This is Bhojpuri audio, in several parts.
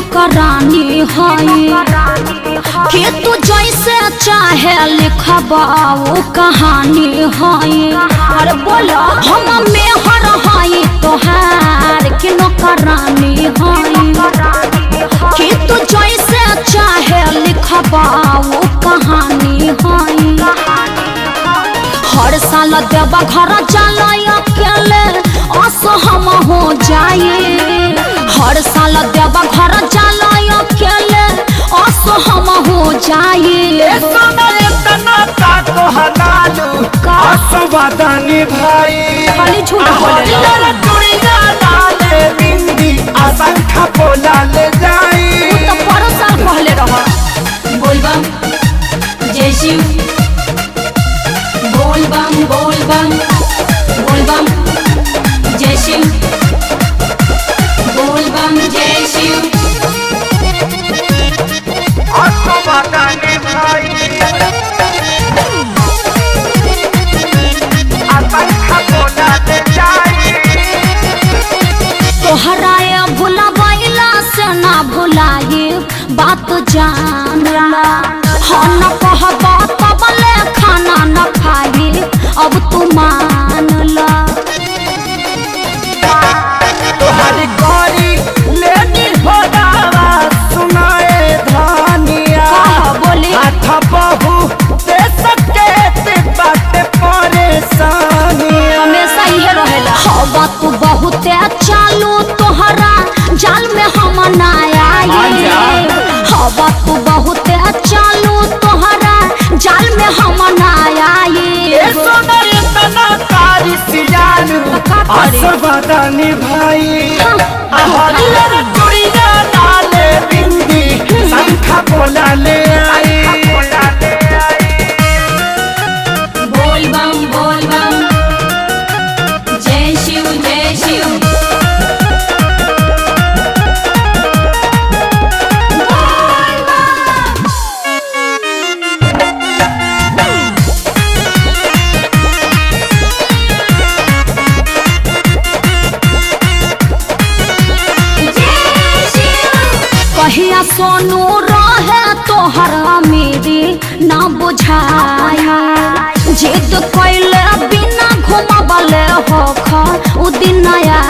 नौकरानी है कि तू जैसे चाहे लिखबा वो कहानी है। अरे बोला हम मेहर है तोहार कि नौकरानी है कि तू जैसे चाहे लिखबा वो कहानी है। हर साल देवा घर जाला अकेले असहम हो जाए। हर साल देवा घर जाला अकेले असहम हो जाए। भाई खाली झूठ बोले असंख्य बोला ले जाई तो पर साल पहले रहा। बोलबम जय शिव बोलबम बोलबम बोलबम जय शिव बोलबम जय शिव। तोहराए भुलावैला से ना भुलाए बात जानला। हाँ न कहबा तबले खाना न खाए अब तू मानला। तोहरी गौरी लेनी हो दावा सुनाए धानिया बोले हाथ बहू दे सके ते बात परेशानिया हमेशा ये रहेला। हवा तू बहुत चालू तोहरा जाल में हम ना आए। हवा तू बहुत चालू तोहरा जाल में हम ना आए। असरदानी भाई गुड़िया नाले बिंदी संखा बोला ले आई। बोलबम बोलबम जय शिव जय शिव। कहिया सोनू रहे तोहर मेरी ना बुझाया। जिद कैले बिना घुमबले हो उ दिन आए।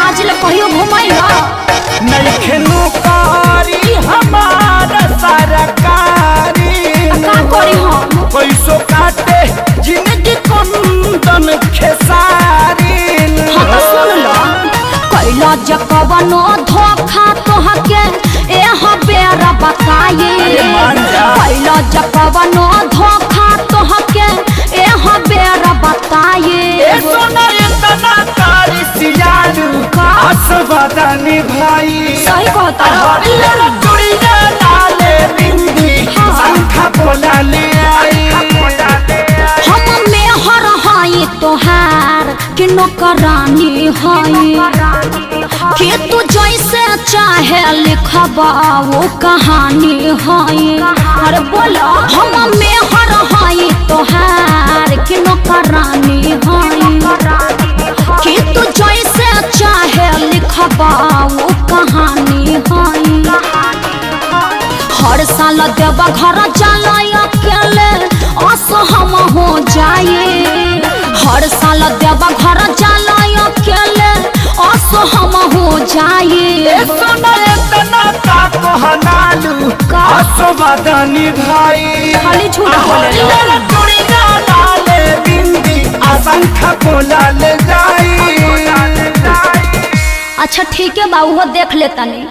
आज ले कहियो घुमैला नइखेनु कारी हमारा सरकारी का करी हम पैसो काटे जिंदगी कुंदन खेसारी। हाँ तो सुन लो कैला जकवनो धोखा तोहके एह बेरा बताए। कैला जकवनो धोखा तोहके एह बेरा बताए। असरदानी भाई सही कहता संखा बोला ले आई। हम मेहर है तोहार कि नौकरानी है कि तू जैसे चाहे लिखबा वो कहानी है। अरे बोला हम मेहर है तोहार कि नौकरानी है कि तू जैसे चाहे लिखबा वो कहानी है। हर साल देवा घर जाला अकेले असहम हो जाए। हर साल देवा घर जाला अकेले असहम हो जाए। असरदानी भाई खाली झूठ बोले बिंदी असंख्य बोला ले जाई। अच्छा ठीक है बाबू देख लेता नहीं।